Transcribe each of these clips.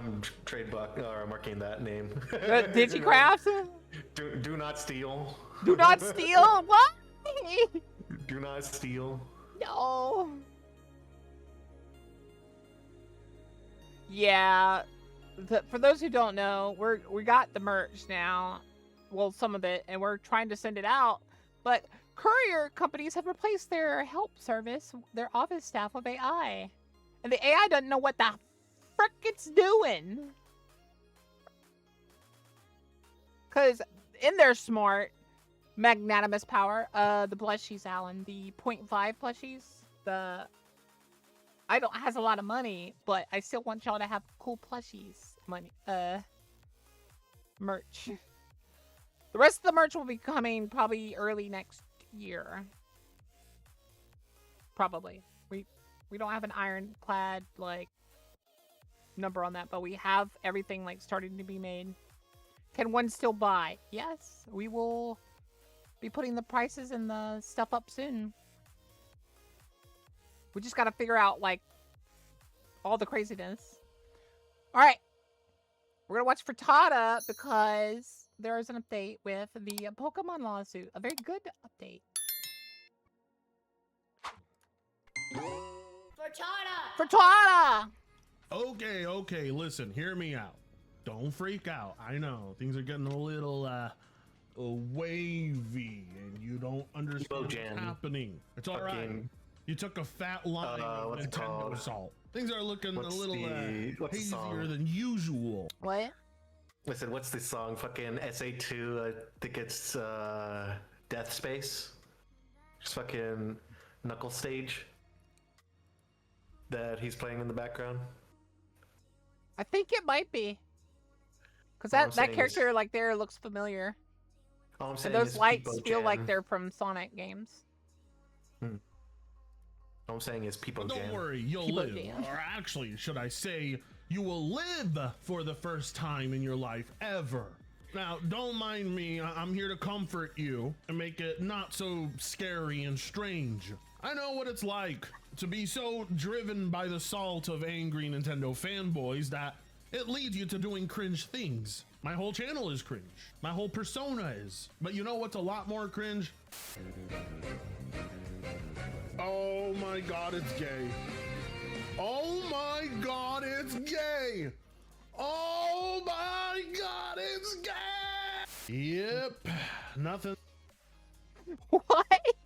I'm marking that name. Digicraft? Do not steal. Do not steal? Why? Do not steal. No. Yeah. For those who don't know, we got the merch now. Well, some of it, and we're trying to send it out. But courier companies have replaced their help service, their office staff, with AI. And the AI doesn't know what the frick it's doing. Because in their smart, magnanimous power, the plushies, Alan, the 0.5 plushies, has a lot of money, but I still want y'all to have cool plushies merch. The rest of the merch will be coming probably early next year. Probably. We don't have an ironclad like number on that, but we have everything like starting to be made. Can one still buy? Yes, we will be putting the prices and the stuff up soon. We just got to figure out like all the craziness. All right, we're gonna watch Frittata because there is an update with the Pokemon lawsuit. A very good update. Frittata! Okay, listen, hear me out. Don't freak out. I know, things are getting a little, wavy, and you don't understand what's happening. It's alright. You took a fat line of Nintendo salt. Things are looking a little, hazier than usual. What? Listen, what's this song? Fucking SA2, I think it's, Death Space. Just fucking Knuckle Stage. That he's playing in the background. I think it might be. Because that character like there looks familiar. All I'm saying and those is lights feel like they're from Sonic games. All I'm saying is people Don't worry, you'll live. Or actually, should I say, you will live for the first time in your life ever. Now, don't mind me. I'm here to comfort you and make it not so scary and strange. I know what it's like to be so driven by the salt of angry Nintendo fanboys that it leads you to doing cringe things. My whole channel is cringe. My whole persona is. But you know what's a lot more cringe? Oh my god, it's gay. Oh my god, it's gay. Oh my god, it's gay. Yep, nothing. What?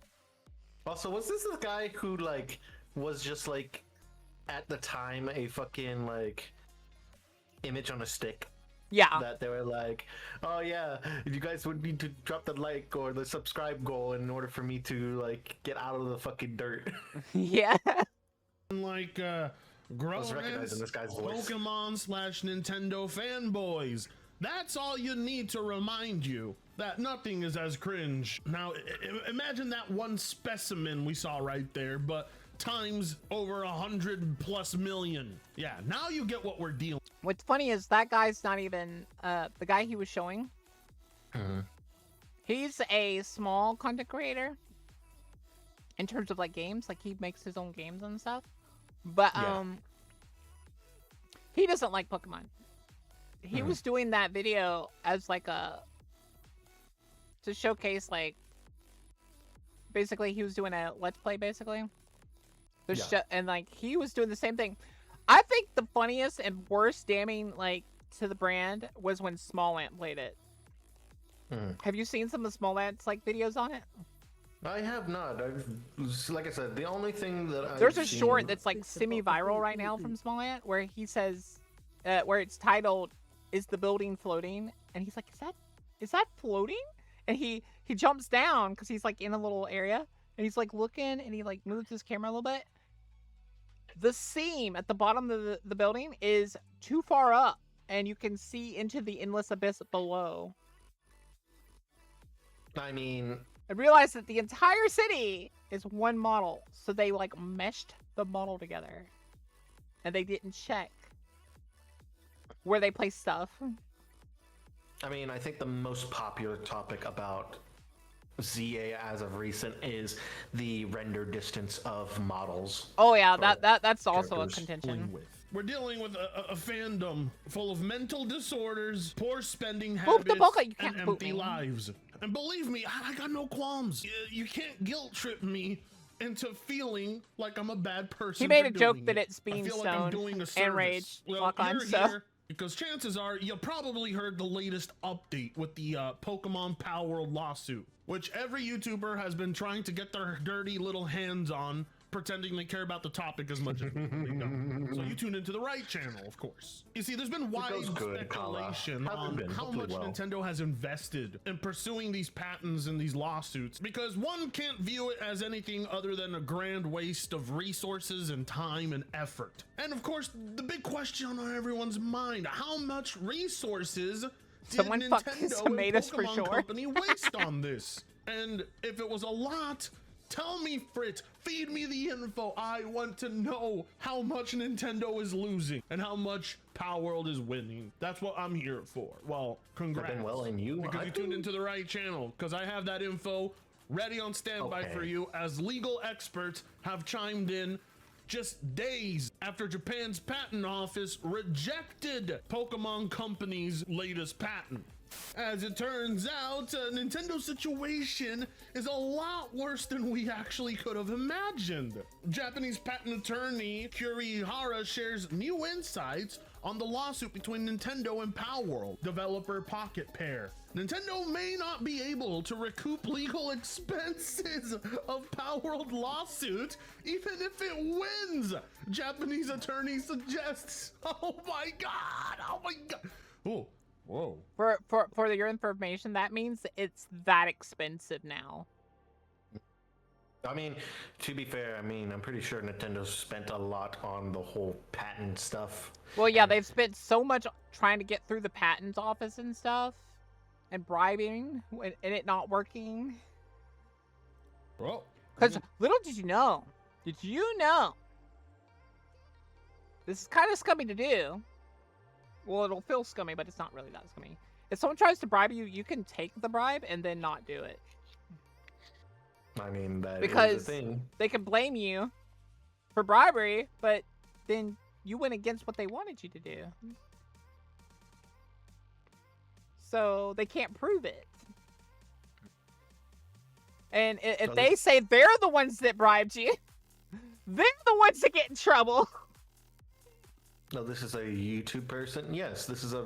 Also, was this the guy who like was just like at the time a fucking like image on a stick? Yeah. That they were like, oh yeah, you guys would need to drop the like or the subscribe goal in order for me to like get out of the fucking dirt. Yeah. Like grown recognizing this guy's voice. Pokemon / Nintendo fanboys. That's all you need to remind you that nothing is as cringe. Now, imagine that one specimen we saw right there, but times over 100+ million. Yeah, now you get what we're dealing. What's funny is that guy's not even the guy he was showing. He's a small content creator in terms of like games, like he makes his own games and stuff. But he doesn't like Pokemon. He was doing that video as like to showcase like basically he was doing a let's play basically. And like he was doing the same thing. I think the funniest and worst damning like to the brand was when Smallant played it. Have you seen some of Smallant's like videos on it? I have not. Like I said, the only thing that there's a short that's like semi-viral right now from Smallant where he says, where it's titled, "Is the building floating?" And he's like, "Is that floating?" And he jumps down because he's like in a little area and he's like looking and he like moves his camera a little bit. The seam at the bottom of the building is too far up and you can see into the endless abyss below. I mean, I realized that the entire city is one model, so they like meshed the model together and they didn't check where they place stuff. I mean, I think the most popular topic about ZA as of recent is the render distance of models. Oh yeah, that's also a contention. We're dealing with a fandom full of mental disorders, poor spending Boop the habits, boca, you and can't boop empty me. lives. And believe me, I got no qualms. You can't guilt trip me into feeling like I'm a bad person. He made for a joke doing that it. it's being I feel like I'm stoned doing a and service. rage. Well, Lock on, you're so. here because chances are you probably heard the latest update with the Pokemon Palworld lawsuit, which every YouTuber has been trying to get their dirty little hands on, pretending they care about the topic as much as they don't. So you tuned into the right channel, of course. You see, there's been wide speculation on how much Nintendo has invested in pursuing these patents and these lawsuits, because one can't view it as anything other than a grand waste of resources and time and effort. And of course, the big question on everyone's mind, how much resources Someone did fucked Nintendo his and tomatoes for Pokemon sure. Company waste on this? And if it was a lot, tell me, Frit, feed me the info. I want to know how much Nintendo is losing and how much Palworld is winning. That's what I'm here for. Well, congrats. Because you tuned into the right channel, because I have that info ready on standby for you, as legal experts have chimed in just days after Japan's patent office rejected Pokemon Company's latest patent. As it turns out, Nintendo's situation is a lot worse than we actually could have imagined. Japanese patent attorney Kurihara shares new insights on the lawsuit between Nintendo and Palworld developer Pocket Pair. Nintendo may not be able to recoup legal expenses of Palworld lawsuit even if it wins, Japanese attorney suggests. Oh my god, oh my god. Oh. Whoa. For your information, that means it's that expensive now. I mean, to be fair, I mean, I'm pretty sure Nintendo's spent a lot on the whole patent stuff. Well, yeah, they've spent so much trying to get through the patent office and stuff, and bribing, and it not working. Well, because little did you know, this is kind of scummy to do. Well, it'll feel scummy, but it's not really that scummy. If someone tries to bribe you, you can take the bribe and then not do it. I mean, that because is the thing. They can blame you for bribery, but then you went against what they wanted you to do. So they can't prove it. And if they say they're the ones that bribed you, they're the ones that get in trouble. No, this is a YouTube person. Yes, this is a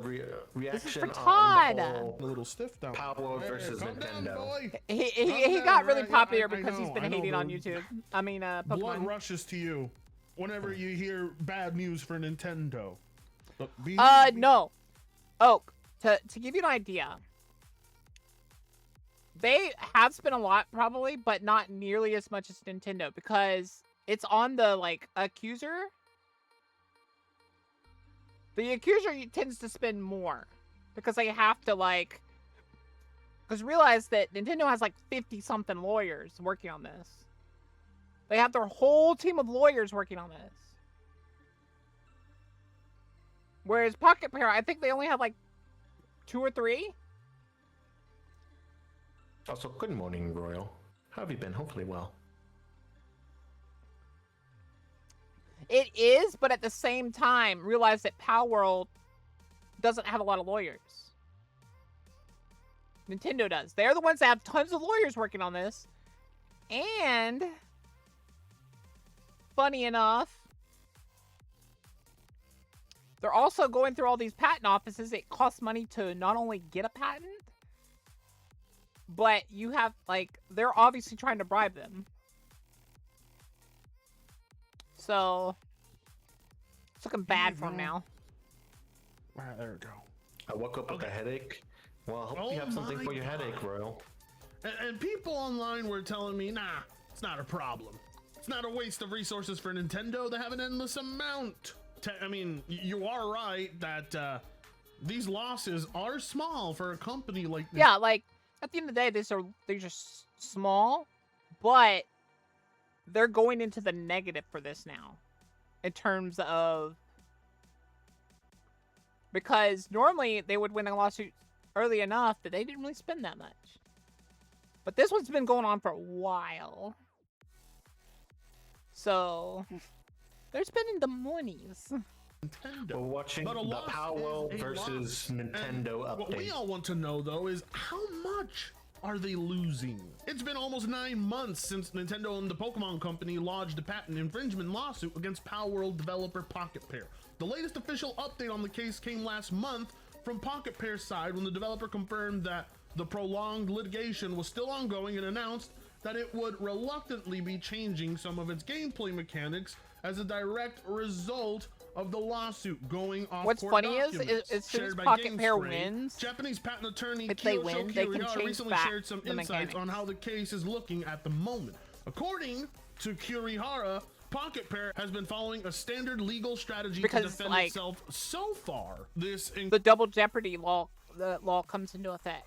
reaction for on Todd. the whole a little stiff down. Palworld versus Nintendo. He got really popular because he's been hating on YouTube. I mean, Pokemon. Blood rushes to you whenever you hear bad news for Nintendo. No. Oh, to give you an idea, they have spent a lot probably, but not nearly as much as Nintendo because it's on the accuser. The accuser tends to spend more because they have to because realize that Nintendo has 50-something lawyers working on this. They have their whole team of lawyers working on this. Whereas Pocket Pair, I think they only have 2 or 3. Also, good morning, Royal. How have you been? Hopefully well. It is, but at the same time, realize that Palworld doesn't have a lot of lawyers. Nintendo does. They're the ones that have tons of lawyers working on this. And, funny enough, they're also going through all these patent offices. It costs money to not only get a patent, but you have, they're obviously trying to bribe them. So, it's looking bad for him now. Alright, there we go. I woke up with a headache. Well, I hope you have something for your headache, Royal. And people online were telling me, nah, it's not a problem. It's not a waste of resources for Nintendo. They have an endless amount. I mean, you are right that these losses are small for a company like this. Yeah, at the end of the day, they're just small, but they're going into the negative for this now in terms of, because normally they would win a lawsuit early enough that they didn't really spend that much. But this one's been going on for a while. So they're spending the monies. Nintendo. We're watching But a the loss Palworld is a versus loss. Nintendo And what we update. all want to know, though, is how much are they losing? It's been almost 9 months since Nintendo and the Pokemon Company lodged a patent infringement lawsuit against Palworld developer Pocket Pair. The latest official update on the case came last month from Pocket Pair's side when the developer confirmed that the prolonged litigation was still ongoing and announced that it would reluctantly be changing some of its gameplay mechanics as a direct result of the lawsuit going off. What's funny is as soon as Pocket Pair wins, Japanese patent attorney if they win, they can change recently back shared some the insights mechanics. on how the case is looking at the moment. According to Kurihara, Pocket Pair has been following a standard legal strategy Because, to defend like, itself so far. the double jeopardy law, the law comes into effect,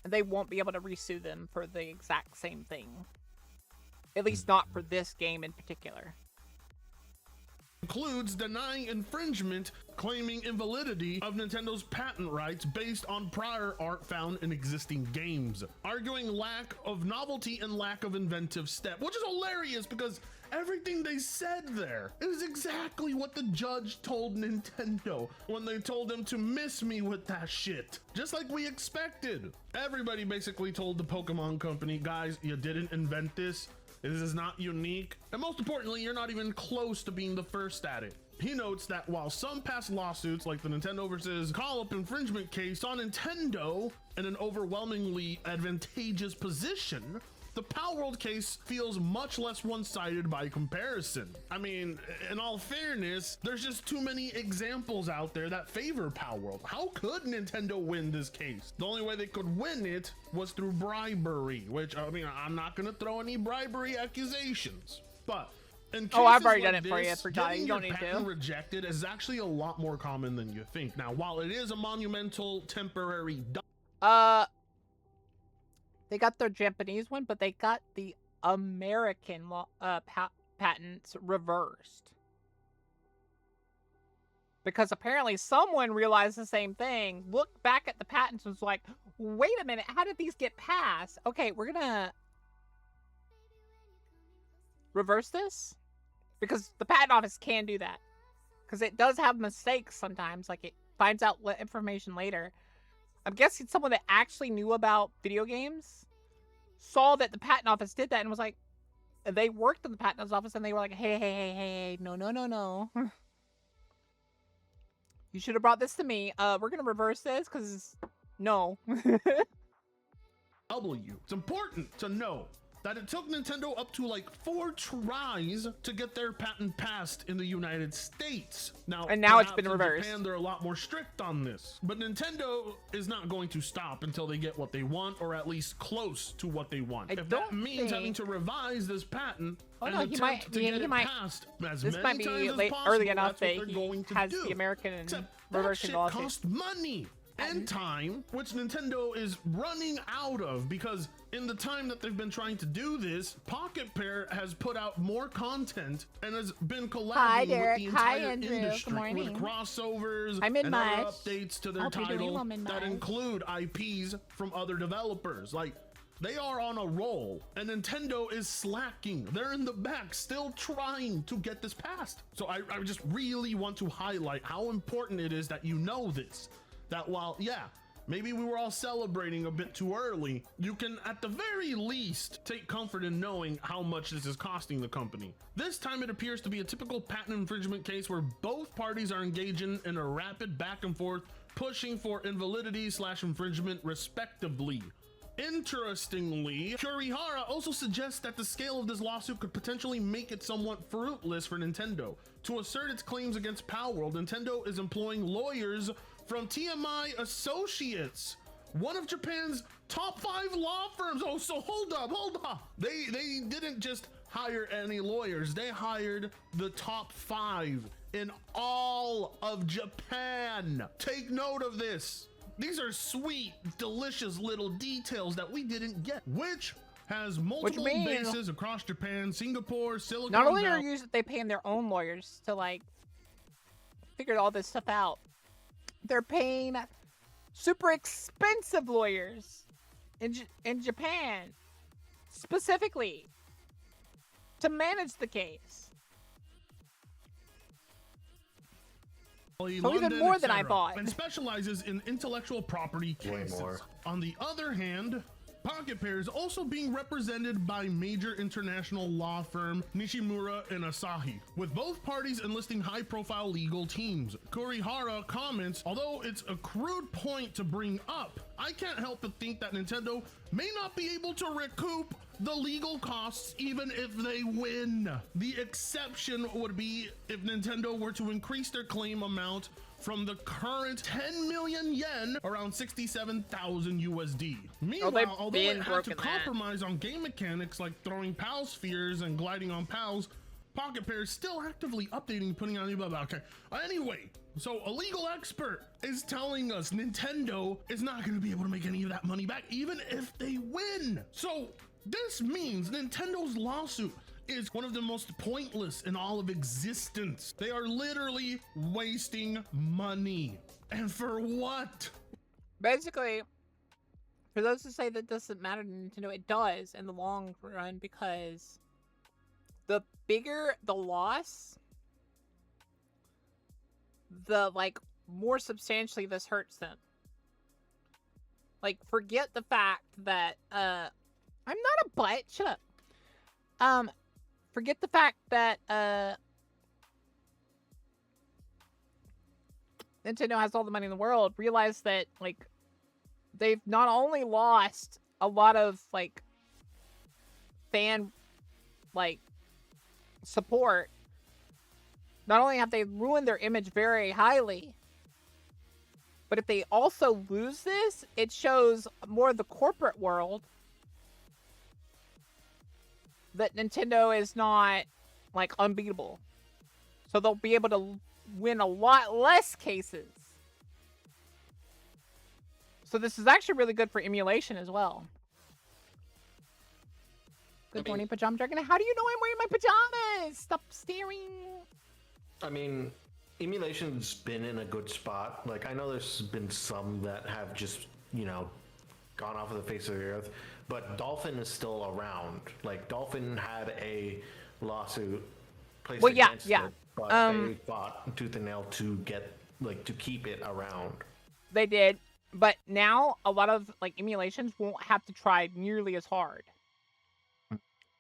and they won't be able to resue them for the exact same thing. At least not for this game in particular. Includes denying infringement, claiming invalidity of Nintendo's patent rights based on prior art found in existing games, arguing lack of novelty and lack of inventive step, which is hilarious because everything they said there is exactly what the judge told Nintendo when they told them to miss me with that shit. Just like we expected. Everybody basically told the Pokemon Company, guys, you didn't invent this. This is not unique. And most importantly, you're not even close to being the first at it. He notes that while some past lawsuits, like the Nintendo versus Call-Up infringement case, saw Nintendo in an overwhelmingly advantageous position, the Palworld case feels much less one-sided by comparison. I mean, in all fairness, there's just too many examples out there that favor Palworld. How could Nintendo win this case? The only way they could win it was through bribery, which, I mean, I'm not gonna throw any bribery accusations, but in cases I've already like done it for you, this, forgot. You don't getting need your patent to. rejected is actually a lot more common than you think. Now, while it is a monumental temporary They got their Japanese one, but they got the American law, patents reversed. Because apparently someone realized the same thing, looked back at the patents and was like, wait a minute, how did these get passed? Okay, we're gonna reverse this? Because the patent office can do that. Because it does have mistakes sometimes, like it finds out information later. I'm guessing someone that actually knew about video games saw that the patent office did that and was like, they worked in the patent office and they were like, hey, no. You should have brought this to me. We're going to reverse this because no. It's important to know that it took Nintendo up to like 4 tries to get their patent passed in the United States. Now, and now it's perhaps been in reversed. Japan, they're a lot more strict on this, but Nintendo is not going to stop until they get what they want, or at least close to what they want. If that means having to revise this patent and attempt to get it passed as many times as possible, early enough that's what that they're going to has do. the American Except reversing that lawsuit. shit costs money and time, which Nintendo is running out of, because in the time that they've been trying to do this, Pocket Pair has put out more content and has been collabing with the entire industry with crossovers and other updates to their title that include IPs from other developers. Like, they are on a roll, and Nintendo is slacking. They're in the back still trying to get this passed. So I just really want to highlight how important it is that you know this. That while, yeah, maybe we were all celebrating a bit too early, you can at the very least take comfort in knowing how much this is costing the company. This time it appears to be a typical patent infringement case where both parties are engaging in a rapid back and forth, pushing for invalidity/infringement respectively. Interestingly, Kurihara also suggests that the scale of this lawsuit could potentially make it somewhat fruitless for Nintendo. To assert its claims against Palworld, Nintendo is employing lawyers from TMI Associates, one of Japan's top 5 law firms. Oh, so hold up. They didn't just hire any lawyers. They hired the top 5 in all of Japan. Take note of this. These are sweet, delicious little details that we didn't get, which has multiple bases across Japan, Singapore, Silicon Valley. Not only are they paying their own lawyers to like figure all this stuff out, they're paying super expensive lawyers in Japan specifically to manage the case. London, more than I etc., thought. and specializes in intellectual property Way cases. more. On the other hand, Pocket Pair is also being represented by major international law firm Nishimura and Asahi, with both parties enlisting high-profile legal teams. Kurihara comments, although it's a crude point to bring up, I can't help but think that Nintendo may not be able to recoup the legal costs even if they win. The exception would be if Nintendo were to increase their claim amount from the current 10 million yen, around 67,000 USD. Meanwhile, although it had to compromise on game mechanics like throwing PAL spheres and gliding on PALs, Pocket Pair is still actively updating and putting on okay. Anyway, so a legal expert is telling us Nintendo is not going to be able to make any of that money back, even if they win. So this means Nintendo's lawsuit is one of the most pointless in all of existence. They are literally wasting money. And for what? Basically, for those who say that doesn't matter to Nintendo, it does in the long run, because the bigger the loss, the more substantially this hurts them. Like, forget the fact that I'm not a butt. Shut up. Forget the fact that Nintendo has all the money in the world. Realize that they've not only lost a lot of fan support, not only have they ruined their image very highly, but if they also lose this, it shows more of the corporate world that Nintendo is not unbeatable. So they'll be able to win a lot less cases. So this is actually really good for emulation as well. Good morning, Pajama Dragon. How do you know I'm wearing my pajamas? Stop staring. I mean, emulation's been in a good spot. I know there's been some that have just, gone off of the face of the earth, but Dolphin is still around. Dolphin had a lawsuit placed against it, but they fought tooth and nail to get, to keep it around. They did, but now a lot of, emulations won't have to try nearly as hard.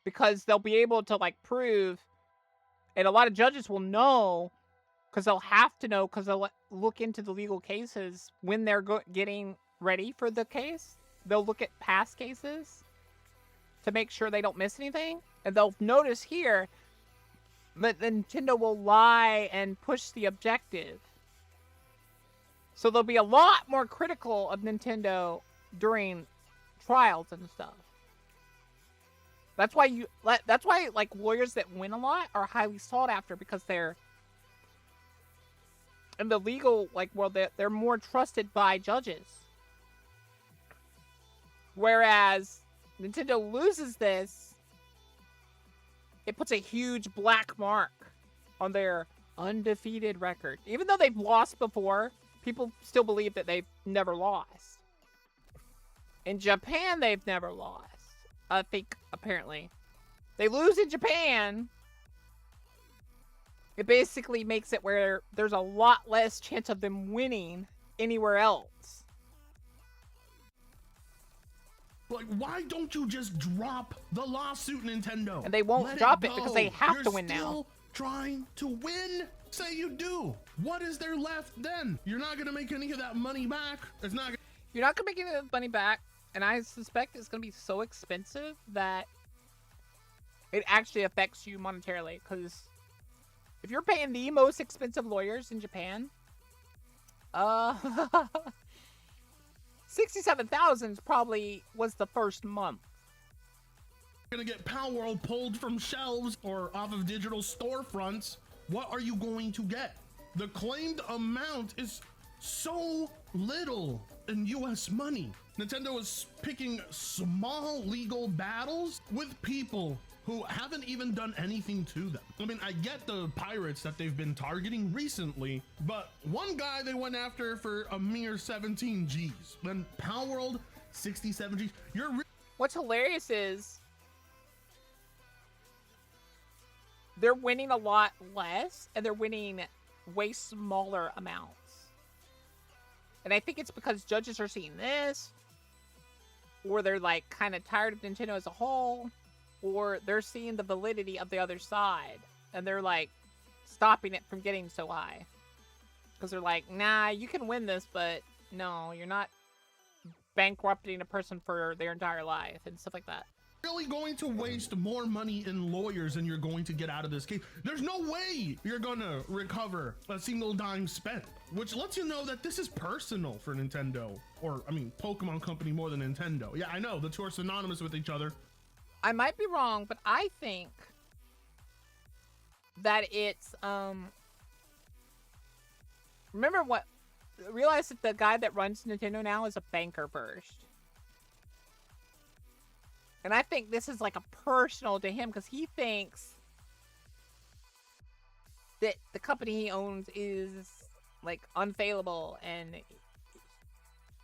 Because they'll be able to, prove, and a lot of judges will know, because they'll have to know, because they'll look into the legal cases when they're getting ready for the case. They'll look at past cases to make sure they don't miss anything. And they'll notice here that Nintendo will lie and push the objective. So they'll be a lot more critical of Nintendo during trials and stuff. That's why lawyers that win a lot are highly sought after, because they're in the legal world, they're more trusted by judges. Whereas Nintendo loses this, it puts a huge black mark on their undefeated record. Even though they've lost before, people still believe that they've never lost. In Japan, they've never lost. I think, apparently. They lose in Japan. It basically makes it where there's a lot less chance of them winning anywhere else. Why don't you just drop the lawsuit, Nintendo? And they won't drop it because they have to win now. You're still trying to win? Say you do. What is there left then? You're not going to make any of that money back. You're not going to make any of the money back. And I suspect it's going to be so expensive that it actually affects you monetarily. Because if you're paying the most expensive lawyers in Japan, 67,000 probably was the first month. Gonna get Palworld pulled from shelves or off of digital storefronts. What are you going to get? The claimed amount is so little in US money. Nintendo is picking small legal battles with people who haven't even done anything to them. I mean, I get the pirates that they've been targeting recently, but one guy they went after for a mere 17 G's. Then Palworld, 67 G's. What's hilarious is they're winning a lot less, and they're winning way smaller amounts. And I think it's because judges are seeing this, or they're like kind of tired of Nintendo as a whole, or they're seeing the validity of the other side, and they're like stopping it from getting so high. Because they're like, nah, you can win this, but no, you're not bankrupting a person for their entire life and stuff like that. Really going to waste more money in lawyers than you're going to get out of this case. There's no way you're gonna recover a single dime spent, which lets you know that this is personal for Nintendo, or I mean Pokemon Company more than Nintendo. Yeah, I know the two are synonymous with each other. I might be wrong, but I think that it's realize that the guy that runs Nintendo now is a banker first. And I think this is like a personal to him because he thinks that the company he owns is like unfailable and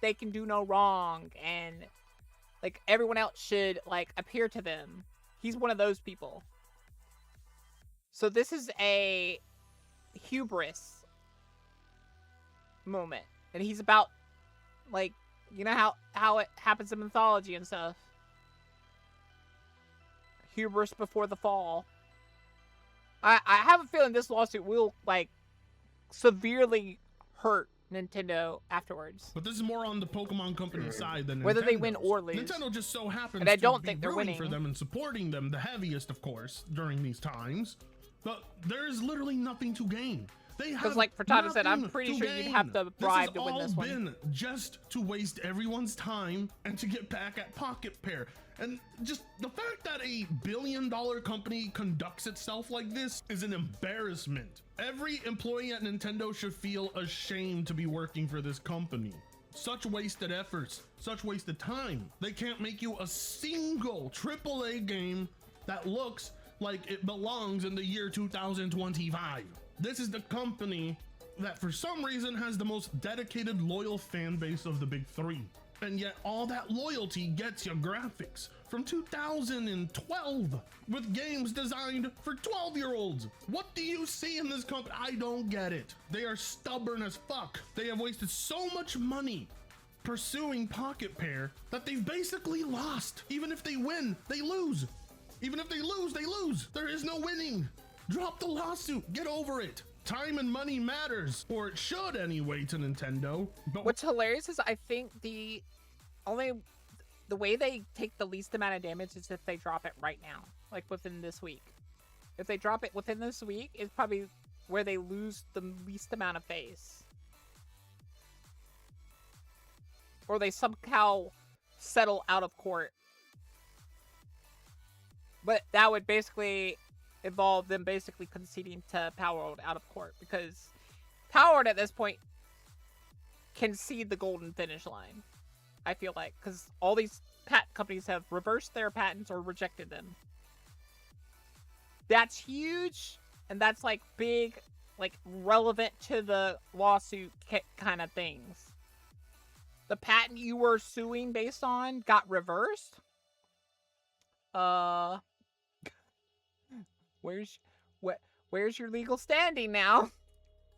they can do no wrong and like everyone else should like appear to them. He's one of those people. So this is a hubris moment. And he's about like, you know how it happens in mythology and stuff. Hubris before the fall. I have a feeling this lawsuit will like severely hurt Nintendo afterwards. But this is more on the Pokemon Company side than whether they win or lose. Nintendo just so happens and I don't to think be they're rooting winning for them and supporting them the heaviest, of course, during these times. But there is literally nothing to gain. They have, like Furtado said, I'm pretty sure gain. you'd have to bribe to win this one. This has all been just to waste everyone's time and to get back at Pocket Pair. And just the fact that a billion-dollar company conducts itself like this is an embarrassment. Every employee at Nintendo should feel ashamed to be working for this company. Such wasted efforts, such wasted time. They can't make you a single AAA game that looks like it belongs in the year 2025. This is the company that for some reason has the most dedicated, loyal fan base of the big three. And yet all that loyalty gets you graphics from 2012 with games designed for 12-year-olds. What do you see in this company? I don't get it. They are stubborn as fuck. They have wasted so much money pursuing Pocket Pair that they've basically lost. Even if they win, they lose. Even if they lose, they lose. There is no winning. Drop the lawsuit. Get over it. Time and money matters, or it should anyway, to Nintendo. But what's hilarious is I think the way they take the least amount of damage is if they drop it right now, like within this week. If they drop it within this week, it's probably where they lose the least amount of face. Or they somehow settle out of court. But that would basically involve them basically conceding to Palworld out of court, because Palworld at this point can see the golden finish line, I feel like, because all these patent companies have reversed their patents or rejected them. That's huge, and that's like big, like relevant to the lawsuit kind of things. The patent you were suing based on got reversed. Where's your legal standing now?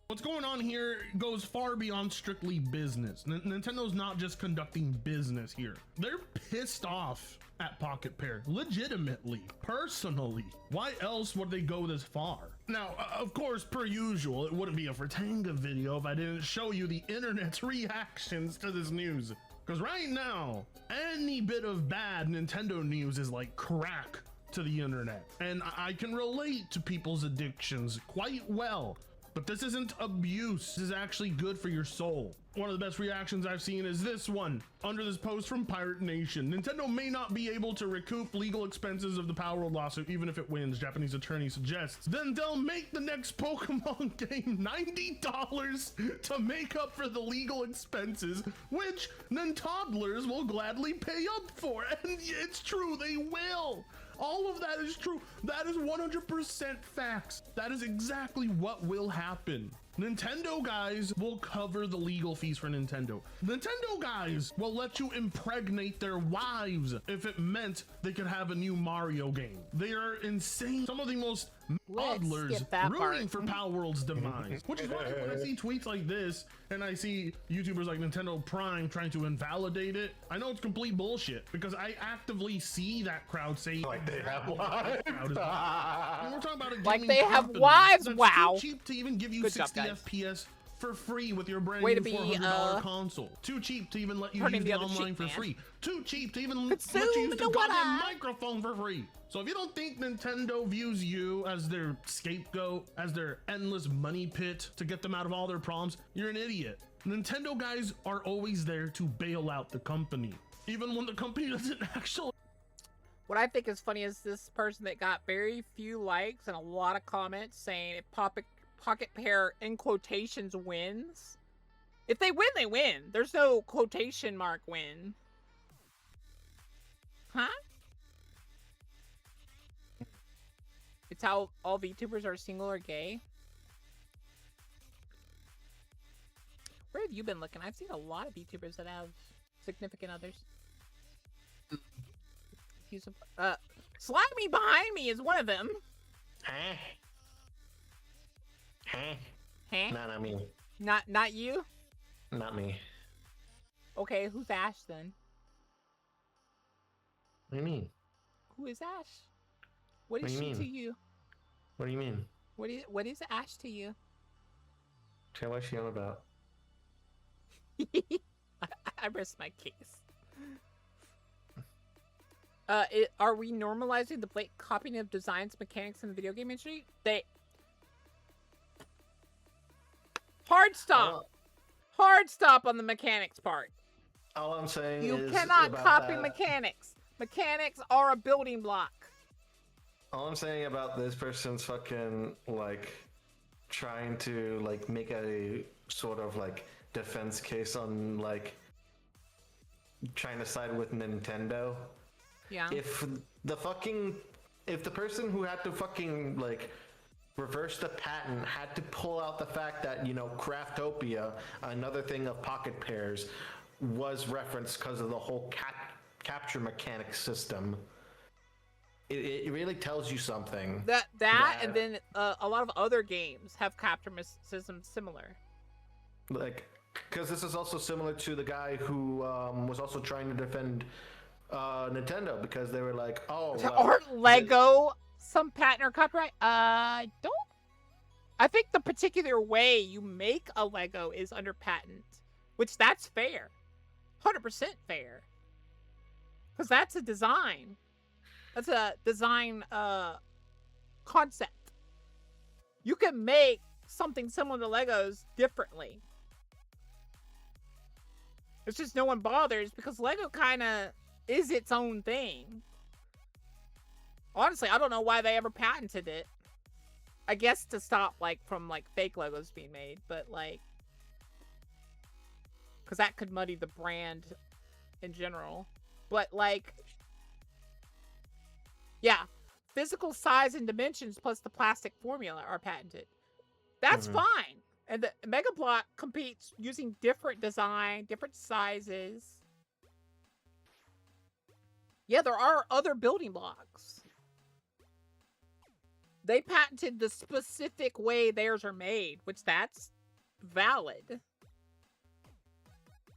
What's going on here goes far beyond strictly business. Nintendo's not just conducting business here. They're pissed off at Pocket Pair, legitimately, personally. Why else would they go this far? Now, of course, per usual, it wouldn't be a Fritanga video if I didn't show you the internet's reactions to this news. Because right now, any bit of bad Nintendo news is like crack to the internet. And I can relate to people's addictions quite well. But this isn't abuse. This is actually good for your soul. One of the best reactions I've seen is this one, under this post from Pirate Nation. Nintendo may not be able to recoup legal expenses of the Palworld lawsuit, even if it wins, Japanese attorney suggests. Then they'll make the next Pokemon game $90 to make up for the legal expenses, which Nintoddlers will gladly pay up for. And it's true, they will. All of that is true. That is 100% facts. That is exactly what will happen. Nintendo guys will cover the legal fees for Nintendo. Nintendo guys will let you impregnate their wives if it meant they could have a new Mario game. They are insane. Some of the most Let's toddlers skip that rooting part. for Palworld's demise. Which is why when I see tweets like this and I see YouTubers like Nintendo Prime trying to invalidate it, I know it's complete bullshit because I actively see that crowd say Like they have exactly what wives. that crowd is like. And we're talking about a Like gaming they have company wives? that's Wow. too cheap to even give you Good job, 60 guys. FPS for free with your brand Way new to be, $400 console. Too cheap to even let you turning use the it other online cheek, for man. free. Too cheap to even let Consume you use the the goddamn water. microphone for free. So if you don't think Nintendo views you as their scapegoat, as their endless money pit to get them out of all their problems, you're an idiot. Nintendo guys are always there to bail out the company, even when the company doesn't actually. What I think is funny is this person that got very few likes and a lot of comments saying if Pocket Pair in quotations wins. If they win, they win. There's no quotation mark win. Huh? It's how all VTubers are single or gay. Where have you been looking? I've seen a lot of VTubers that have significant others. Slimy behind me is one of them. Huh? Huh? Huh? No, not me. Not you? Not me. Okay, who's Ash then? What do you mean? Who is Ash? What is What do she you to mean? you? What do you mean? What is Ash to you? Tell what's she on about? I rest my case. Are we normalizing the blatant copying of designs, mechanics in the video game industry? Hard stop. Hard stop on the mechanics part. All I'm saying You is cannot about copy that- mechanics. Mechanics are a building block. All I'm saying about this person's fucking like trying to like make a sort of like defense case on like trying to side with Nintendo. Yeah. If the person who had to fucking like reverse the patent had to pull out the fact that, you know, Craftopia, another thing of Pocket Pairs, was referenced because of the whole capture mechanic system. It really tells you something. That and then a lot of other games have capture systems similar. Like, because this is also similar to the guy who was also trying to defend Nintendo because they were like, oh, well, Aren't Lego some patent or copyright? Don't. I think the particular way you make a Lego is under patent, which that's fair. 100% fair. Because that's a design. That's a design concept. You can make something similar to Legos differently. It's just no one bothers because Lego kind of is its own thing. Honestly, I don't know why they ever patented it. I guess to stop from fake Legos being made, but because that could muddy the brand in general. But yeah, physical size and dimensions plus the plastic formula are patented. That's fine. And the Mega Block competes using different design, different sizes. Yeah, there are other building blocks. They patented the specific way theirs are made, which that's valid.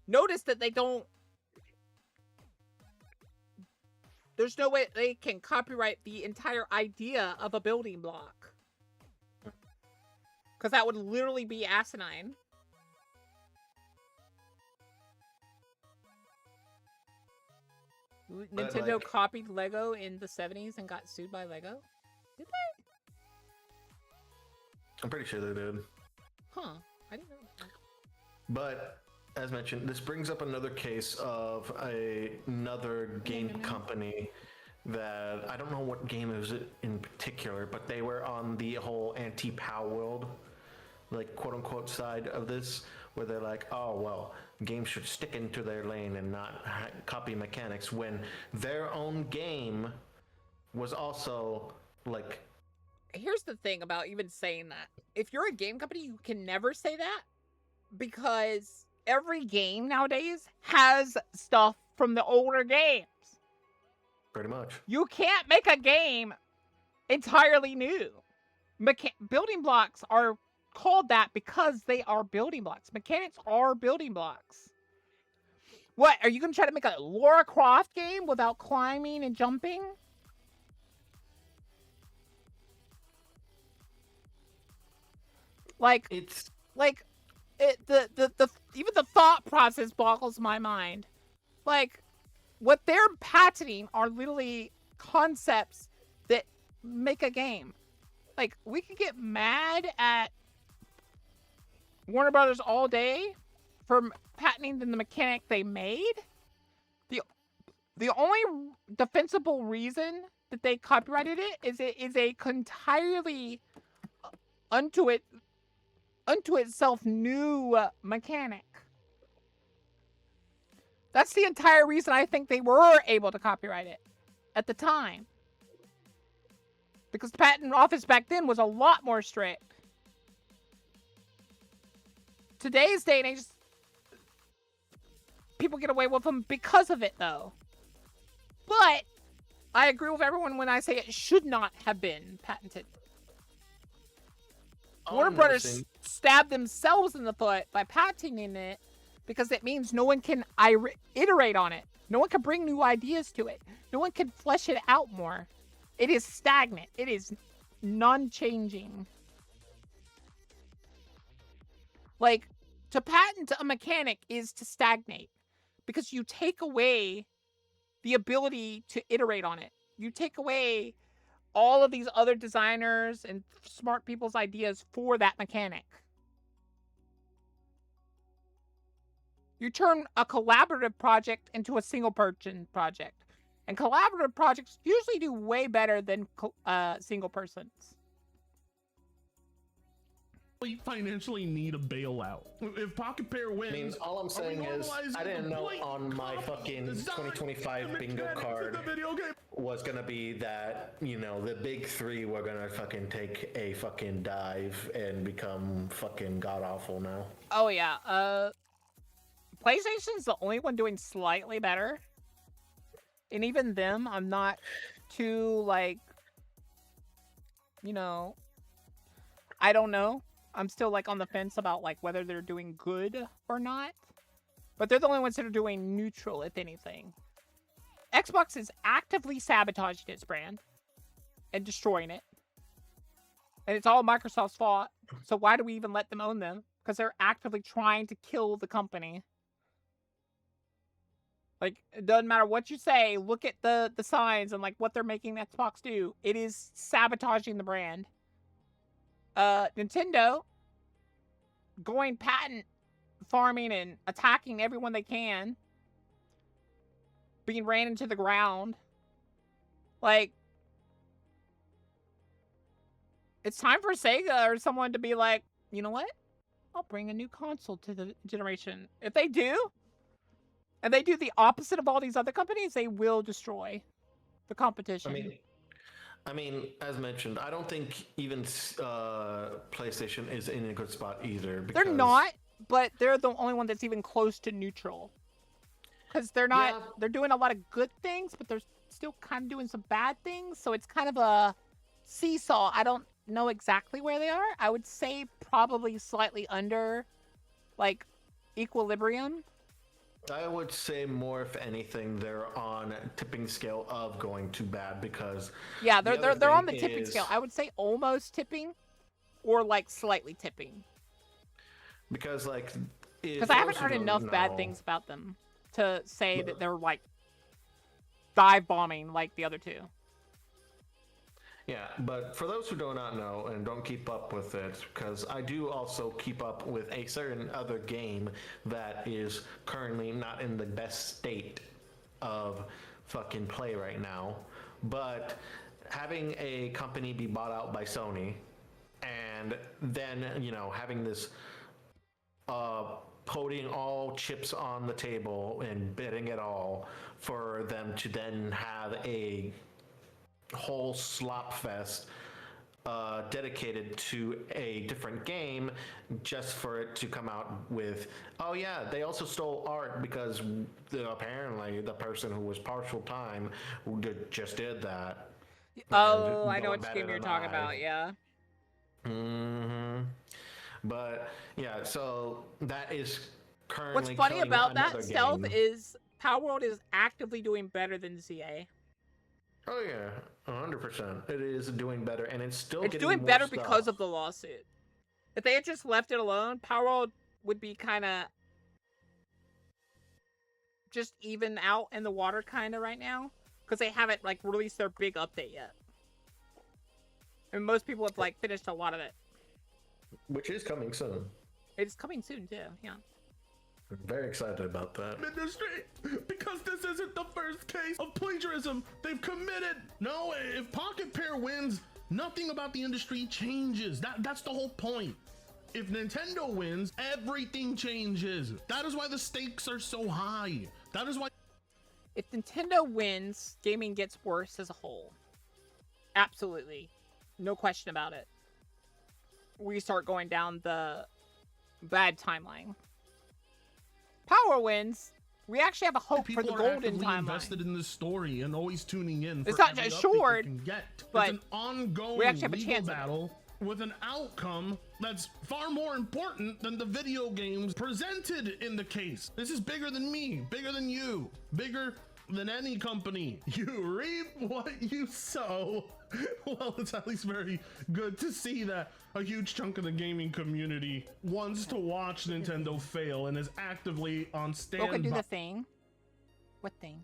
Notice that they don't... There's no way they can copyright the entire idea of a building block. Because that would literally be asinine. But, Nintendo like- copied Lego in the 70s and got sued by Lego? Did they? I'm pretty sure they did. Huh. I didn't know that. But as mentioned, this brings up another case of another game company that I don't know what game it was in particular, but they were on the whole anti-Palworld, like quote unquote side of this, where they're like, oh well, games should stick into their lane and not copy mechanics, when their own game was also like. Here's the thing about even saying that. If you're a game company, you can never say that because every game nowadays has stuff from the older games. Pretty much. You can't make a game entirely new. building blocks are called that because they are building blocks. Mechanics are building blocks. What, are you going to try to make a Lara Croft game without climbing and jumping? Like, It's like, even the thought process boggles my mind. Like, what they're patenting are literally concepts that make a game. Like, we could get mad at Warner Brothers all day for patenting the mechanic they made. The only defensible reason that they copyrighted it is a entirely unto itself new mechanic. That's the entire reason I think they were able to copyright it at the time. Because the patent office back then was a lot more strict. Today's day and age, people get away with them because of it, though. But I agree with everyone when I say it should not have been patented. Warner Brothers stabbed themselves in the foot by patenting it because it means no one can iterate on it. No one can bring new ideas to it. No one can flesh it out more. It is stagnant. It is non-changing. Like, to patent a mechanic is to stagnate because you take away the ability to iterate on it. You take away all of these other designers and smart people's ideas for that mechanic. You turn a collaborative project into a single-person project. And collaborative projects usually do way better than single persons. We financially need a bailout. If Pocket Pair wins, I mean, all I'm saying is, I didn't know on my fucking 2025 bingo card was gonna be that, you know, the big three were gonna fucking take a fucking dive and become fucking god-awful now. Oh, yeah. PlayStation's the only one doing slightly better. And even them, I'm not too, like, you know, I don't know. I'm still, like, on the fence about, like, whether they're doing good or not. But they're the only ones that are doing neutral, if anything. Xbox is actively sabotaging its brand and destroying it. And it's all Microsoft's fault. So why do we even let them own them? Because they're actively trying to kill the company. Like, it doesn't matter what you say. Look at the signs and, like, what they're making Xbox do. It is sabotaging the brand. Nintendo going patent farming and attacking everyone they can. Being ran into the ground. Like, it's time for Sega or someone to be like, you know what? I'll bring a new console to the generation. If they do, and they do the opposite of all these other companies, they will destroy the competition. I mean, as mentioned, I don't think even PlayStation is in a good spot either. They're not, but they're the only one that's even close to neutral. Because they're not, Yeah. They're doing a lot of good things, but they're still kind of doing some bad things. So it's kind of a seesaw. I don't know exactly where they are. I would say probably slightly under, like, equilibrium. I would say more, if anything, they're on tipping scale of going too bad because yeah, they're on the tipping scale. I would say almost tipping, or like slightly tipping. Because I haven't heard enough bad things about them to say that they're like dive bombing like the other two. Yeah, but for those who do not know and don't keep up with it, because I do also keep up with a certain other game that is currently not in the best state of fucking play right now, but having a company be bought out by Sony and then, you know, having this putting all chips on the table and bidding it all for them to then have a whole slop fest dedicated to a different game just for it to come out with, oh yeah, they also stole art because apparently the person who was partial time just did that. Oh, I know which game you're talking about, yeah. But yeah, so that is currently. What's funny killing about another that stealth game. is Palworld is actively doing better than ZA. Oh yeah, 100%. It is doing better, and it's still. It's getting doing more better stuff. because of the lawsuit. If they had just left it alone, Palworld would be kind of just even out in the water kind of right now, because they haven't like released their big update yet. And most people have like finished a lot of it. Which is coming soon. It's coming soon too, yeah. I'm very excited about that. Industry, because this isn't the first case of plagiarism they've committed. No, if Pocket Pair wins, nothing about the industry changes. That's the whole point. If Nintendo wins, everything changes. That is why the stakes are so high. That is why. If Nintendo wins, gaming gets worse as a whole. Absolutely. No question about it. We start going down the bad timeline. Power wins. We actually have a hope for the golden timeline. Invested in this story and always tuning in. It's not just short, but it's an ongoing we actually have a legal chance battle with an outcome that's far more important than the video games presented in the case. This is bigger than me, bigger than you, bigger than any company. You reap what you sow. Well, it's at least very good to see that a huge chunk of the gaming community wants to watch Nintendo fail and is actively on standby. Boca, do the thing. What thing?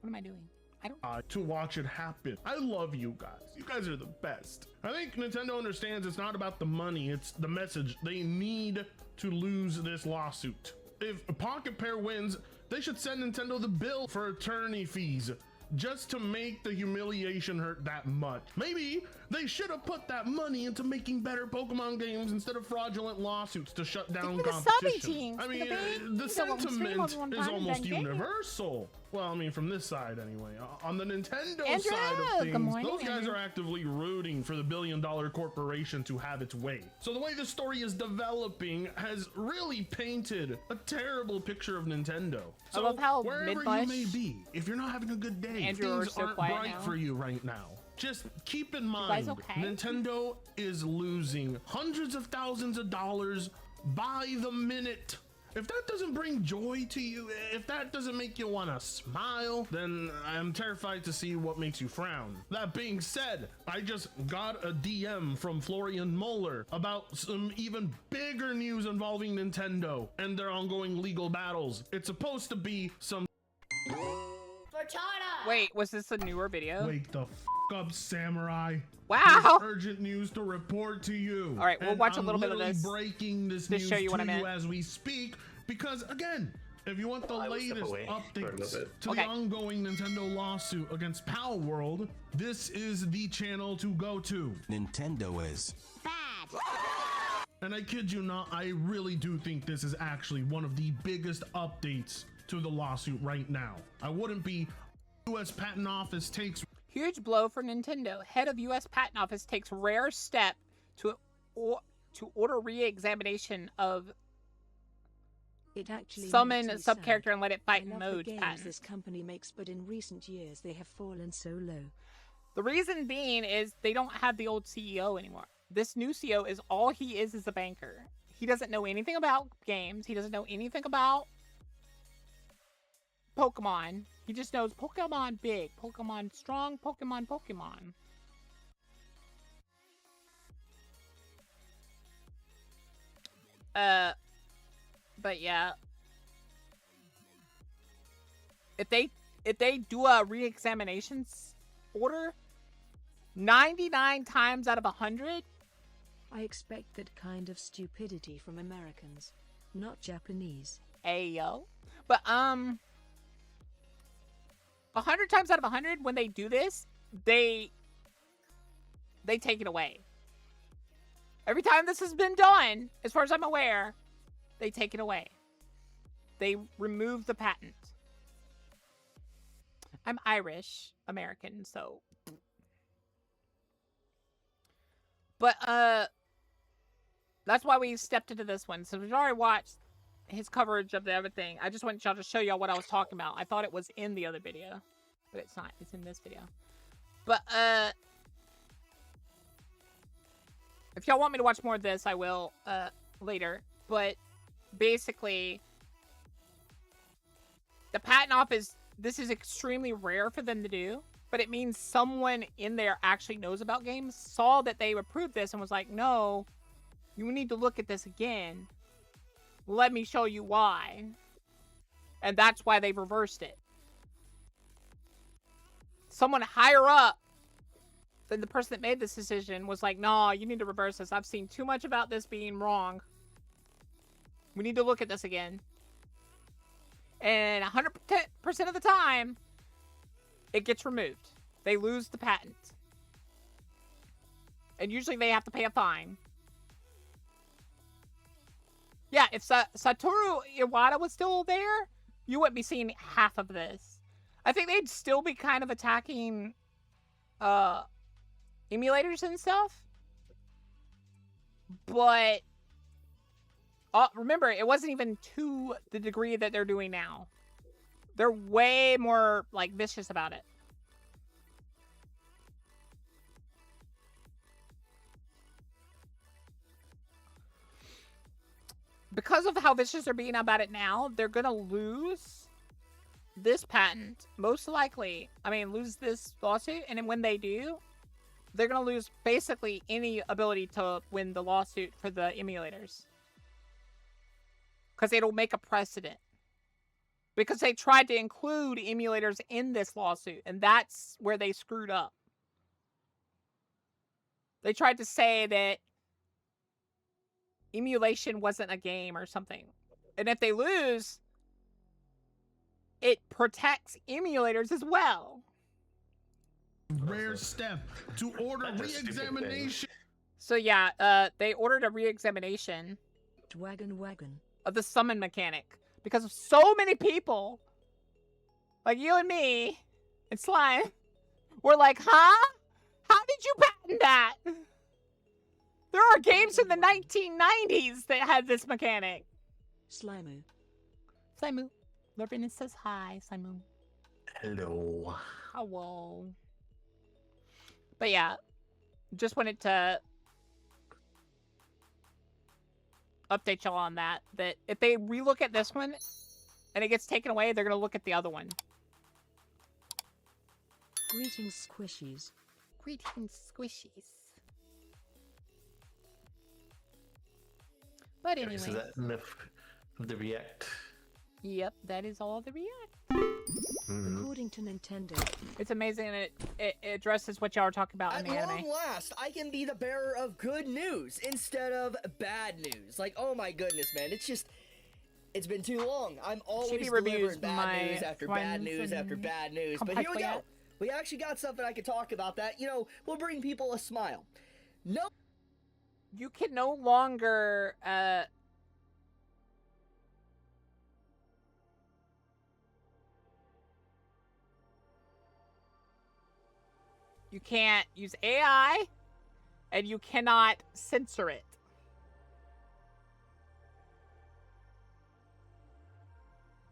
What am I doing? I don't. To watch it happen. I love you guys. You guys are the best. I think Nintendo understands it's not about the money, it's the message. They need to lose this lawsuit. If Pocket Pair wins, they should send Nintendo the bill for attorney fees just to make the humiliation hurt that much. Maybe they should have put that money into making better Pokemon games instead of fraudulent lawsuits to shut down competition. I mean, the sentiment is almost universal. Well, I mean, from this side anyway. On the Nintendo side of things, those guys are actively rooting for the billion-dollar corporation to have its way. So the way the story is developing has really painted a terrible picture of Nintendo. So I love how wherever you may be, if you're not having a good day, things aren't bright for you right now. Just keep in mind, Nintendo is losing hundreds of thousands of dollars by the minute. If that doesn't bring joy to you, if that doesn't make you want to smile, then I'm terrified to see what makes you frown. That being said, I just got a DM from Florian Muller about some even bigger news involving Nintendo and their ongoing legal battles. It's supposed to be some. Wait, was this a newer video? Wake the f up, Samurai. Wow. There's urgent news to report to you. All right, we'll watch a little bit of this. Breaking this to news show you what I to meant. you as we speak, because again, if you want the latest updates to the ongoing Nintendo lawsuit against Palworld, this is the channel to go to. Nintendo is bad. And I kid you not, I really do think this is actually one of the biggest updates to the lawsuit right now. I wouldn't be. U.S. Patent Office takes huge blow for Nintendo. Head of U.S. Patent Office takes rare step to order re-examination of it actually summon sub-character and let it fight in mode games this company makes, but in recent years they have fallen so low. The reason being is they don't have the old CEO anymore. This new CEO is all he is a banker. He doesn't know anything about games. He doesn't know anything about Pokemon. He just knows Pokemon big, Pokemon strong, Pokemon. But yeah. If they do a re-examination order, 99 times out of 100, I expect that kind of stupidity from Americans, not Japanese. Ayo. But 100 times out of 100, when they do this, they take it away. Every time this has been done, as far as I'm aware, they take it away. They remove the patent. I'm Irish American, so. But that's why we stepped into this one. So we've already watched his coverage of the everything. I just wanted y'all to show y'all what I was talking about. I thought it was in the other video, but it's not. It's in this video. But If y'all want me to watch more of this, I will later. But basically, the patent office, this is extremely rare for them to do. But it means someone in there actually knows about games, saw that they approved this, and was like, no, you need to look at this again. Let me show you why. And that's why they reversed it. Someone higher up than the person that made this decision was like, no, you need to reverse this. I've seen too much about this being wrong. We need to look at this again. And 100% of the time, it gets removed. They lose the patent. And usually they have to pay a fine. Yeah, if Satoru Iwata was still there, you wouldn't be seeing half of this. I think they'd still be kind of attacking emulators and stuff. But remember, it wasn't even to the degree that they're doing now. They're way more, like, vicious about it. Because of how vicious they're being about it now, they're gonna lose this patent, most likely. I mean, lose this lawsuit, and then when they do, they're gonna lose basically any ability to win the lawsuit for the emulators. Because it'll make a precedent. Because they tried to include emulators in this lawsuit, and that's where they screwed up. They tried to say that emulation wasn't a game or something. And if they lose, it protects emulators as well. Rare step to order re-examination. So yeah, they ordered a re-examination Wagon. of the summon mechanic. Because of so many people, like you and me, and Slime, were like, huh? How did you patent that? There are games in the 1990s that had this mechanic. Slimu. Lorvin says hi, Slimu. Hello. Hello. But yeah, just wanted to update y'all on that. That if they relook at this one and it gets taken away, they're going to look at the other one. Greetings, squishies. Greetings, squishies. But anyway. So that's enough of the React. Yep, that is all the React. According to Nintendo, It's amazing, and it addresses what y'all are talking about in the At anime. long last, I can be the bearer of good news instead of bad news. Like, oh my goodness, man, it's been too long. I'm always Chibi reviews delivering my bad news after bad friends news after and bad news. But here we go. We actually got something I can talk about that, will bring people a smile. No. You can no longer, you can't use AI, and you cannot censor it.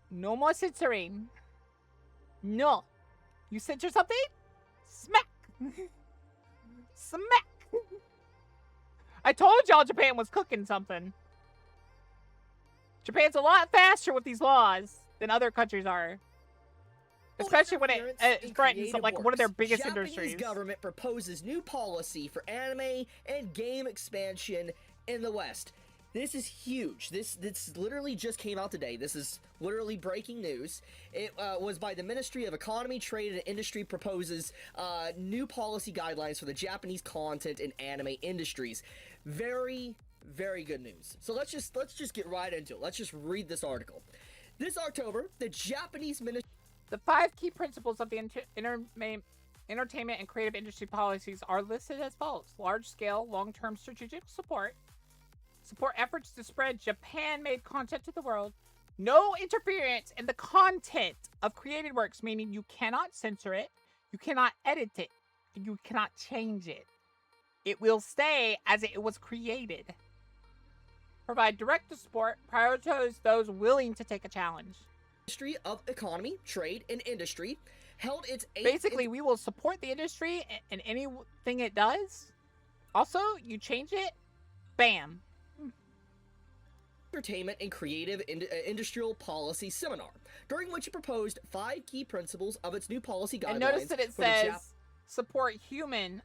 No more censoring. No. You censor something? Smack. Smack. I told y'all Japan was cooking something. Japan's a lot faster with these laws than other countries are. Especially when it threatens like one of their biggest industries. Japanese government proposes new policy for anime and game expansion in the West. This is huge. This literally just came out today. This is literally breaking news. It was by the Ministry of Economy, Trade, and Industry proposes new policy guidelines for the Japanese content and anime industries. Very, very good news. So let's just get right into it. Let's just read this article. This October, the Japanese Ministry. The 5 key principles of the entertainment and creative industry policies are listed as follows. Large-scale, long-term strategic support. Support efforts to spread Japan-made content to the world. No interference in the content of created works, meaning you cannot censor it, you cannot edit it, and you cannot change it. It will stay as it was created. Provide direct support. Prioritize those willing to take a challenge. Ministry of Economy, Trade, and Industry held its Basically, we will support the industry and anything it does. Also, you change it, bam. Entertainment and Creative Industrial Policy Seminar, during which it proposed 5 key principles of its new policy guidelines. And notice that it for the says support human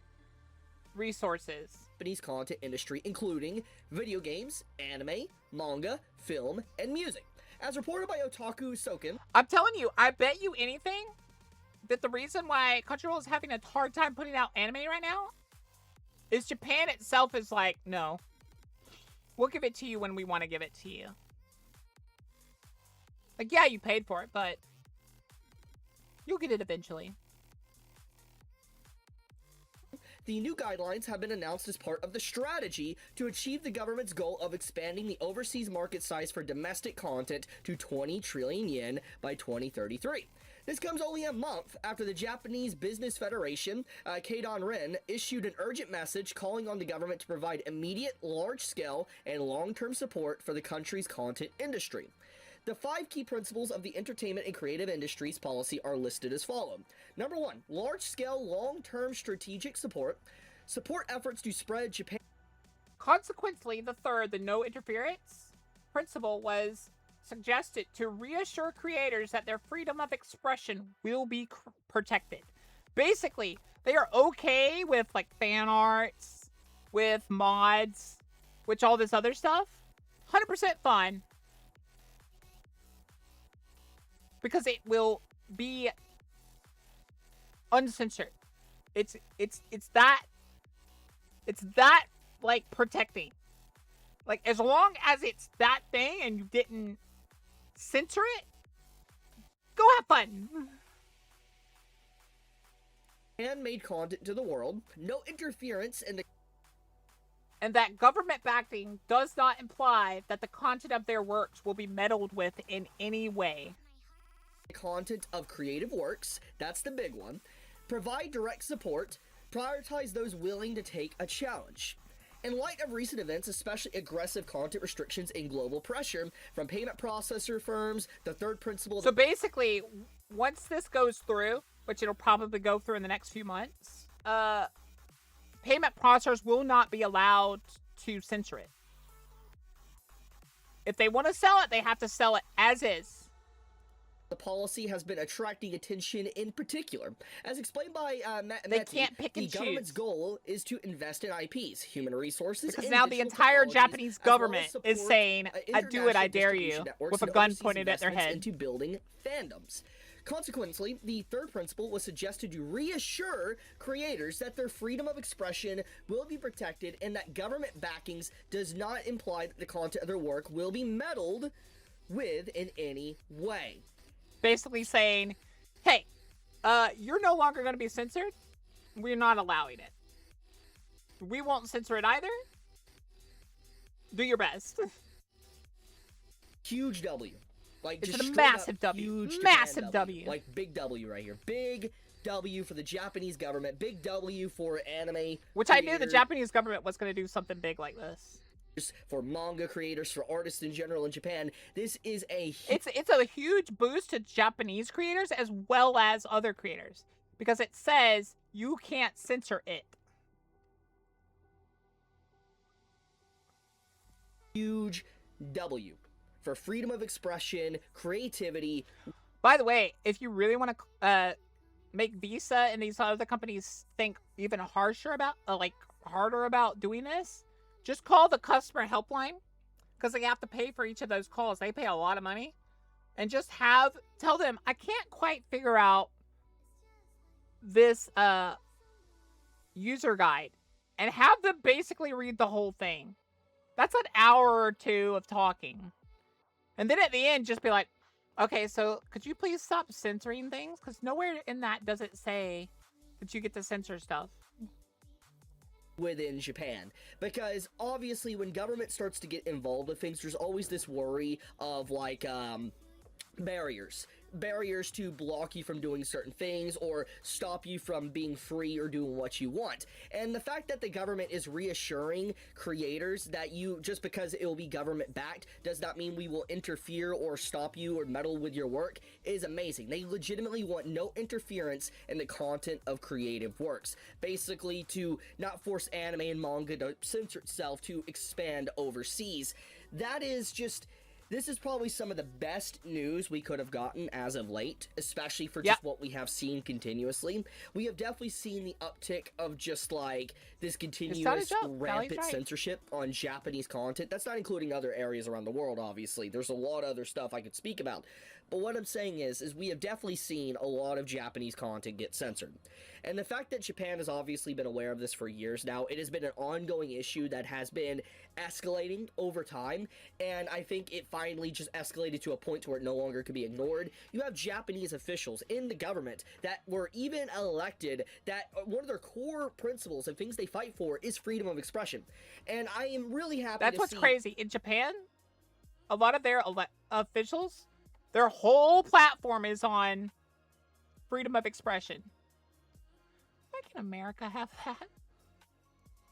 resources. Japanese content industry, including video games, anime, manga, film, and music. As reported by Otaku Soken, I'm telling you, I bet you anything that the reason why Crunchyroll is having a hard time putting out anime right now is Japan itself is like, no. We'll give it to you when we want to give it to you. Like, yeah, you paid for it, but you'll get it eventually. the new guidelines have been announced as part of the strategy to achieve the government's goal of expanding the overseas market size for domestic content to 20 trillion yen by 2033. This comes only a month after the Japanese Business Federation, Keidan Ren, issued an urgent message calling on the government to provide immediate, large-scale, and long-term support for the country's content industry. The 5 key principles of the entertainment and creative industries policy are listed as follows. Number 1, large-scale, long-term strategic support. Support efforts to spread Japan. Consequently, the third, the no interference principle, was suggested to reassure creators that their freedom of expression will be protected. Basically, they are okay with like fan arts, with mods, which all this other stuff. 100% fine. Because it will be uncensored. It's that like protecting. Like as long as it's that thing and you didn't censor it, go have fun. Handmade content to the world, no interference in the and that government backing does not imply that the content of their works will be meddled with in any way. Content of creative works, that's the big one. Provide direct support, prioritize those willing to take a challenge. In light of recent events, especially aggressive content restrictions and global pressure from payment processor firms, the third principle... So basically, once this goes through, which it'll probably go through in the next few months, payment processors will not be allowed to censor it. If they want to sell it, they have to sell it as is. The policy has been attracting attention in particular. As explained by they can't pick and the government's choose. Goal is to invest in IPs, human resources, because and now the entire Japanese government well is saying, I do it, I dare you, with a gun pointed at their head. Into building fandoms. Consequently, the third principle was suggested to reassure creators that their freedom of expression will be protected and that government backings does not imply that the content of their work will be meddled with in any way. Basically saying, hey, you're no longer going to be censored. We're not allowing it. We won't censor it either. Do your best. Huge W. Like, it's just a massive W. Massive W. Like, big W right here. Big W for the Japanese government. Big W for anime Which creators. I knew the Japanese government was going to do something big like this. For manga creators, for artists in general in Japan, this is a... It's a huge boost to Japanese creators as well as other creators. Because it says you can't censor it. Huge W for freedom of expression, creativity. By the way, if you really want to make Visa and these other companies think even harsher about, harder about doing this, just call the customer helpline, because they have to pay for each of those calls. They pay a lot of money. And just tell them, I can't quite figure out this user guide. And have them basically read the whole thing. That's an hour or two of talking. And then at the end, just be like, okay, so could you please stop censoring things? Because nowhere in that does it say that you get to censor stuff. Within Japan, because obviously when government starts to get involved with things, there's always this worry of like barriers. barriers to block you from doing certain things or stop you from being free or doing what you want. And the fact that the government is reassuring creators that you, just because it will be government backed, does not mean we will interfere or stop you or meddle with your work is amazing. They legitimately want no interference in the content of creative works. Basically, to not force anime and manga to censor itself to expand overseas. That is just... This is probably some of the best news we could have gotten as of late, especially for just what we have seen continuously. We have definitely seen the uptick of just like this continuous rampant censorship on Japanese content. That's not including other areas around the world, obviously. There's a lot of other stuff I could speak about. But what I'm saying is we have definitely seen a lot of Japanese content get censored. And the fact that Japan has obviously been aware of this for years now, it has been an ongoing issue that has been escalating over time, and I think it finally just escalated to a point where it no longer could be ignored. You have Japanese officials in the government that were even elected, that one of their core principles and things they fight for is freedom of expression. And I am really happy That's what's crazy. In Japan, a lot of their officials, their whole platform is on freedom of expression. Why can America have that?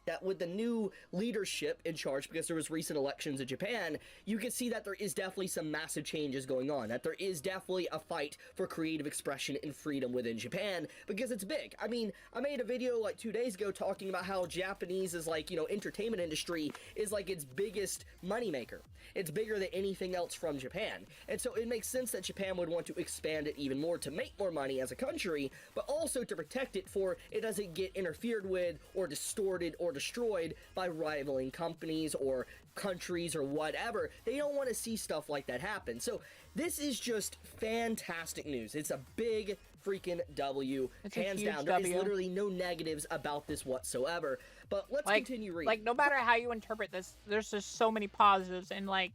That with the new leadership in charge, because there was recent elections in Japan, you can see that there is definitely some massive changes going on, that there is definitely a fight for creative expression and freedom within Japan, because it's big. I mean, I made a video like 2 days ago talking about how Japanese is like, you know, entertainment industry is like its biggest moneymaker. It's bigger than anything else from Japan. And so it makes sense that Japan would want to expand it even more to make more money as a country, but also to protect it for it doesn't get interfered with or distorted or destroyed by rivaling companies or countries or whatever. They don't want to see stuff like that happen. So this is just fantastic news. It's a big freaking W. It's hands down. There is literally no negatives about this whatsoever. But let's continue reading. Like, no matter how you interpret this, there's just so many positives and, like,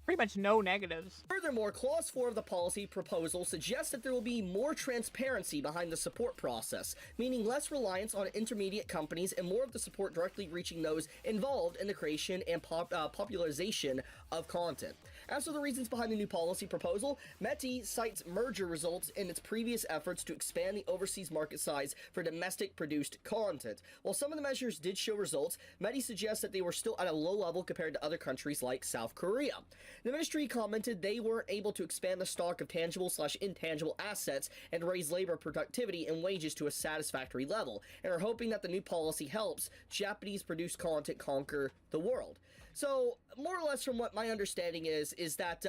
pretty much no negatives. Furthermore, Clause 4 of the policy proposal suggests that there will be more transparency behind the support process, meaning less reliance on intermediate companies and more of the support directly reaching those involved in the creation and popularization of content. As for the reasons behind the new policy proposal, METI cites merger results in its previous efforts to expand the overseas market size for domestic produced content. While some of the measures did show results, METI suggests that they were still at a low level compared to other countries like South Korea. The ministry commented they weren't able to expand the stock of tangible/intangible assets and raise labor productivity and wages to a satisfactory level, and are hoping that the new policy helps Japanese produced content conquer the world. So, more or less from what my understanding is that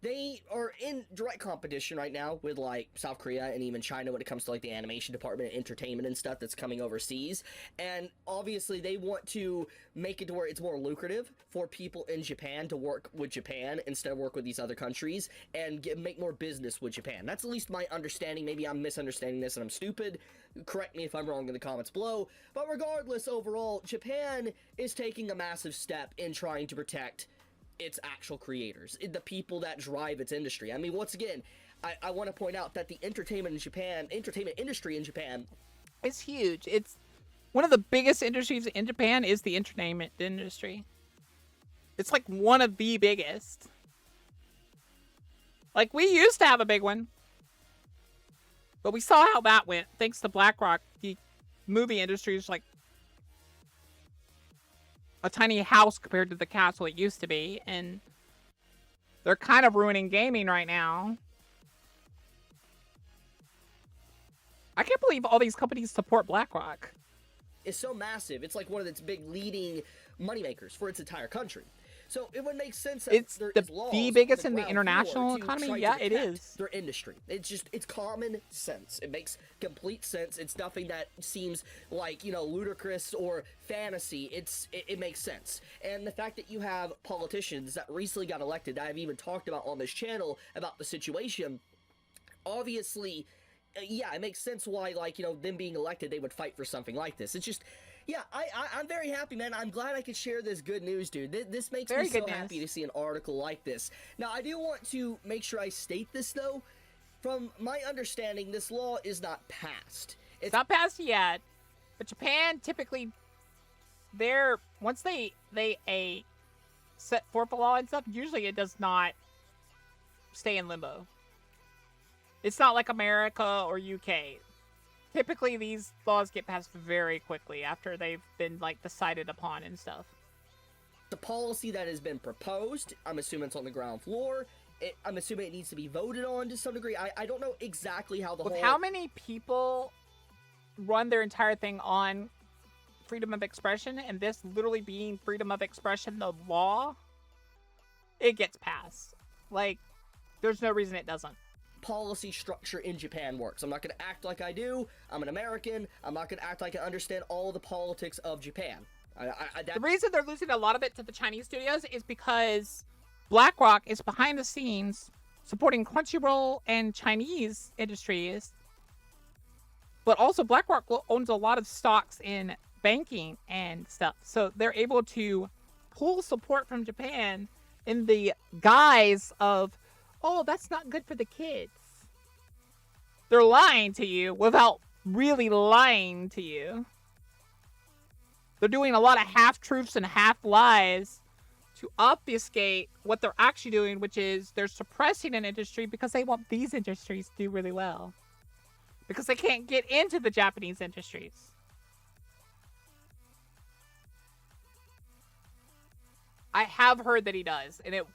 they are in direct competition right now with, like, South Korea and even China when it comes to, like, the animation department and entertainment and stuff that's coming overseas. And obviously they want to make it to where it's more lucrative for people in Japan to work with Japan instead of work with these other countries and make more business with Japan. That's at least my understanding. Maybe I'm misunderstanding this and I'm stupid. Correct me if I'm wrong in the comments below. But regardless, overall, Japan is taking a massive step in trying to protect its actual creators, the people that drive its industry. I mean, once again, I want to point out that the entertainment industry in Japan is huge. It's one of the biggest industries in Japan is the entertainment industry. It's like one of the biggest. Like, we used to have a big one, but we saw how that went. Thanks to BlackRock, the movie industry is like a tiny house compared to the castle it used to be, and they're kind of ruining gaming right now. I can't believe all these companies support BlackRock. Is so massive. It's like one of its big leading moneymakers for its entire country. So it would make sense that it's there the is laws biggest on in the ground international floor to economy. try to Yeah, it protect is. their industry. It's common sense. It makes complete sense. It's nothing that seems like, you know, ludicrous or fantasy. It makes sense. And the fact that you have politicians that recently got elected that I've even talked about on this channel about the situation, obviously, yeah, it makes sense why, like, you know, them being elected, they would fight for something like this. It's just, yeah, I'm very happy, man. I'm glad I could share this good news, dude. This makes me so happy to see an article like this. Now, I do want to make sure I state this, though. From my understanding, this law is not passed. It's not passed yet, but Japan typically, once they set forth the law and stuff, usually it does not stay in limbo. It's not like America or UK. Typically, these laws get passed very quickly after they've been, like, decided upon and stuff. The policy that has been proposed, I'm assuming it's on the ground floor. I'm assuming it needs to be voted on to some degree. I don't know exactly how the With whole... how many people run their entire thing on freedom of expression, and this literally being freedom of expression, the law, it gets passed. Like, there's no reason it doesn't. Policy structure in Japan works. I'm not going to act like I do. I'm an American. I'm not going to act like I understand all the politics of Japan. The reason they're losing a lot of it to the Chinese studios is because BlackRock is behind the scenes supporting Crunchyroll and Chinese industries, but also BlackRock owns a lot of stocks in banking and stuff, so they're able to pull support from Japan in the guise of, oh, that's not good for the kids. They're lying to you without really lying to you. They're doing a lot of half-truths and half-lies to obfuscate what they're actually doing, which is they're suppressing an industry because they want these industries to do really well. Because they can't get into the Japanese industries. I have heard that he does, and it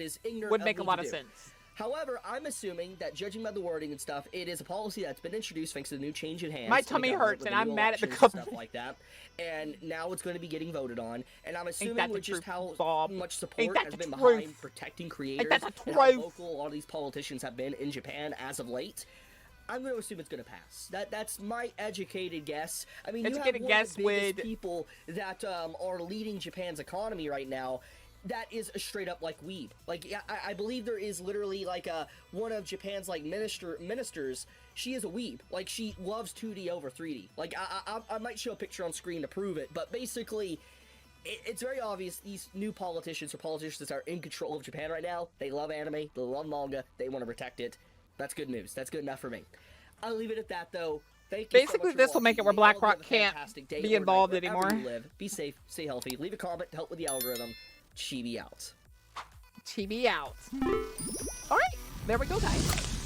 is ignorant would make a lot of do. sense. However, I'm assuming that, judging by the wording and stuff, it is a policy that's been introduced thanks to the new change in hands. My tummy hurts, and I'm mad at the company. Stuff like that. And now it's going to be getting voted on. And I'm assuming with just how much support has been behind protecting creators and how local a lot of these politicians have been in Japan as of late, I'm going to assume it's going to pass. That's my educated guess. I mean, educated you have one of the biggest people that are leading Japan's economy right now. That is a straight up like weeb. Like, I believe there is literally like one of Japan's like ministers. She is a weeb. Like, she loves 2D over 3D. Like, I might show a picture on screen to prove it, but basically, it's very obvious these new politicians that are in control of Japan right now. They love anime. They love manga. They want to protect it. That's good news. That's good enough for me. I'll leave it at that though. Thank you. Basically, so this will make it where BlackRock can't be involved anymore. Be safe. Stay healthy. Leave a comment to help with the algorithm. Chibi out. Chibi out. Alright, there we go, guys.